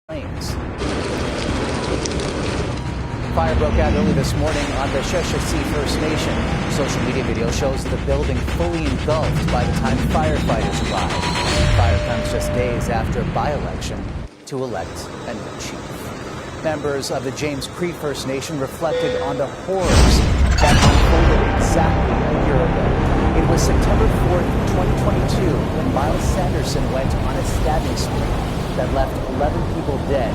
flames. Fire broke out early this morning on the Sheshesi First Nation. Social media video shows the building fully engulfed by the time firefighters arrived. Fire comes just days after a by-election to elect a new chief. Members of the James Cree First Nation reflected on the horrors that unfolded exactly a year ago. It was September 4th, 2022, when Miles Sanderson went on a stabbing spree that left 11 people dead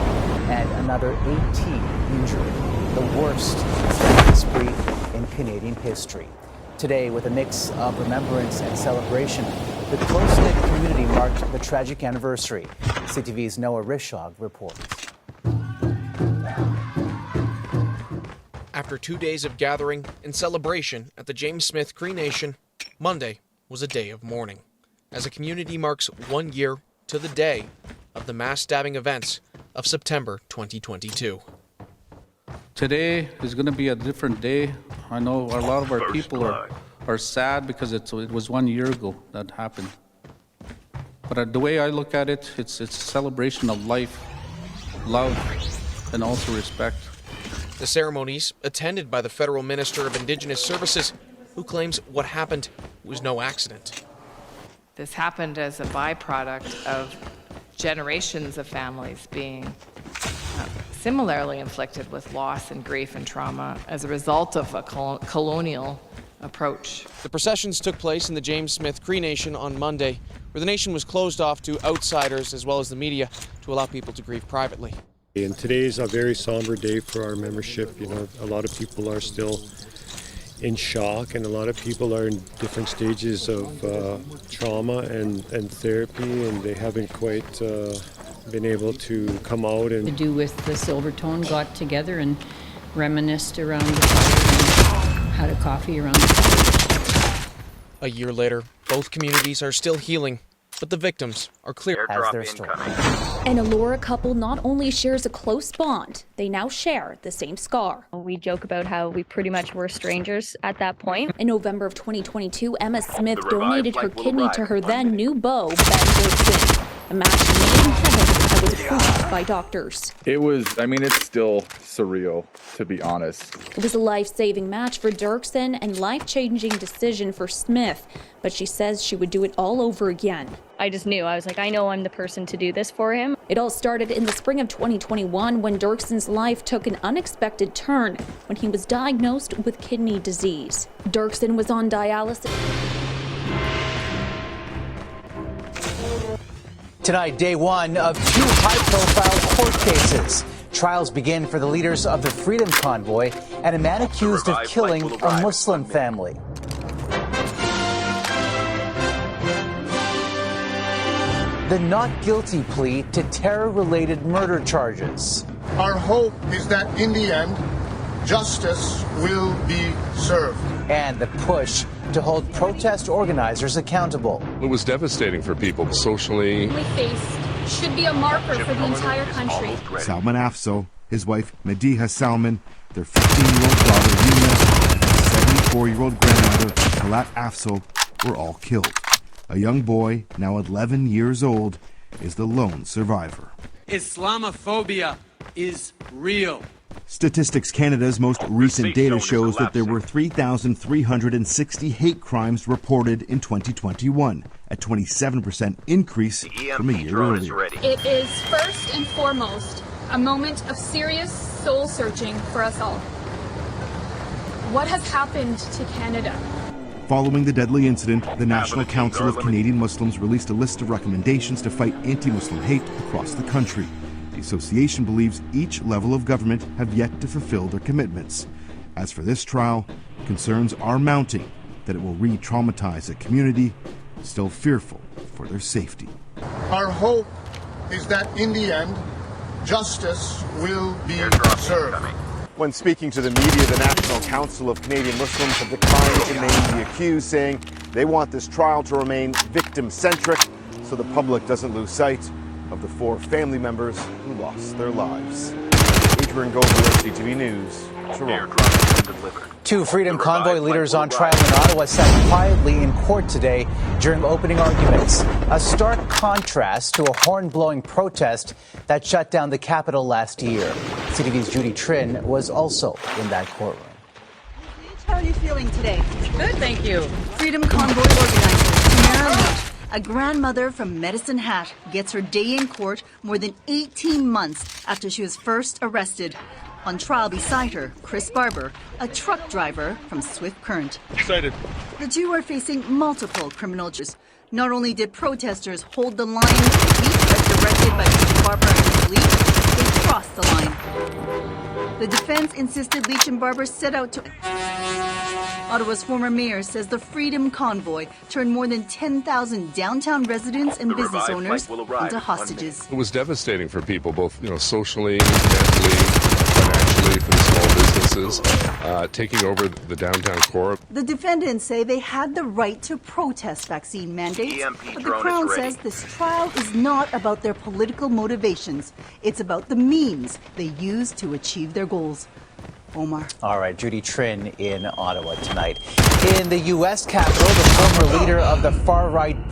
and another 18 injured. The worst stabbing spree in Canadian history. Today, with a mix of remembrance and celebration, the close-knit community marked the tragic anniversary. CTV's Noah Rishog reports. After 2 days of gathering and celebration at the James Smith Cree Nation, Monday was a day of mourning, as the community marks 1 year to the day of the mass stabbing events of September 2022. Today is going to be a different day. I know a lot of our people are sad because it was 1 year ago that happened. But the way I look at it, it's a celebration of life, love, and also respect. The ceremonies, attended by the Federal Minister of Indigenous Services, who claims what happened was no accident. This happened as a byproduct of generations of families being similarly inflicted with loss and grief and trauma as a result of a colonial approach. The processions took place in the James Smith Cree Nation on Monday, where the nation was closed off to outsiders as well as the media to allow people to grieve privately. And today is a very somber day for our membership. You know, a lot of people are still in shock, and a lot of people are in different stages of trauma and therapy, and they haven't quite been able to come out. And to do with the Silvertone got together and reminisced around the fire and had a coffee around the fire. A year later, both communities are still healing, but the victims are clear as their story. An Elora couple not only shares a close bond, they now share the same scar. We joke about how we pretty much were strangers at that point. In November of 2022, Emma Smith donated her kidney to her then new beau, Ben Dirksen. A match made in heaven that was approved by doctors. It's still surreal, to be honest. It was a life-saving match for Dirksen and life-changing decision for Smith, but she says she would do it all over again. I just knew. I was like, I know I'm the person to do this for him. It all started in the spring of 2021 when Dirksen's life took an unexpected turn when he was diagnosed with kidney disease. Dirksen was on dialysis. Tonight, day one of two high-profile court cases. Trials begin for the leaders of the Freedom Convoy and a man accused of killing a Muslim family. The not guilty plea to terror-related murder charges. Our hope is that in the end, justice will be served. And the push to hold protest organizers accountable. It was devastating for people socially. We faced should be a marker for the entire country. Salman Afzal, his wife Mediha Salman, their 15-year-old daughter Rina, and 74-year-old grandmother Talat Afzal were all killed. A young boy, now 11 years old, is the lone survivor. Islamophobia is real. Statistics Canada's most recent data shows that there were 3,360 hate crimes reported in 2021, a 27% increase from a year earlier. It is first and foremost a moment of serious soul searching for us all. What has happened to Canada? Following the deadly incident, the National Council of Canadian Muslims released a list of recommendations to fight anti-Muslim hate across the country. The association believes each level of government have yet to fulfill their commitments. As for this trial, concerns are mounting that it will re-traumatize a community still fearful for their safety. Our hope is that in the end, justice will be served. When speaking to the media, the National Council of Canadian Muslims have declined to name the accused, saying they want this trial to remain victim-centric so the public doesn't lose sight of the 4 family members who lost their lives. Adrian Gover, CTV News. Toronto. Two Freedom Convoy leaders on trial in Ottawa sat quietly in court today during opening arguments. A stark contrast to a horn-blowing protest that shut down the Capitol last year. CTV's Judy Trinh was also in that courtroom. How are you feeling today? Good, thank you. Freedom Convoy organizer Tamara Leach, a grandmother from Medicine Hat, gets her day in court more than 18 months after she was first arrested. On trial beside her, Chris Barber, a truck driver from Swift Current. Excited. The two are facing multiple criminal charges. Not only did protesters hold the line as directed by Mr. Barber and police, they crossed the line. The defense insisted Leach and Barber set out to... Ottawa's former mayor says the Freedom Convoy turned more than 10,000 downtown residents and business owners into hostages. It was devastating for people, both socially, mentally, financially, for the small businesses, taking over the downtown core. The defendants say they had the right to protest vaccine mandates, but the Crown says this trial is not about their political motivations. It's about the means they use to achieve their goals. Omar. All right, Judy Trinh in Ottawa tonight. In the U.S. Capitol, the former leader of the far-right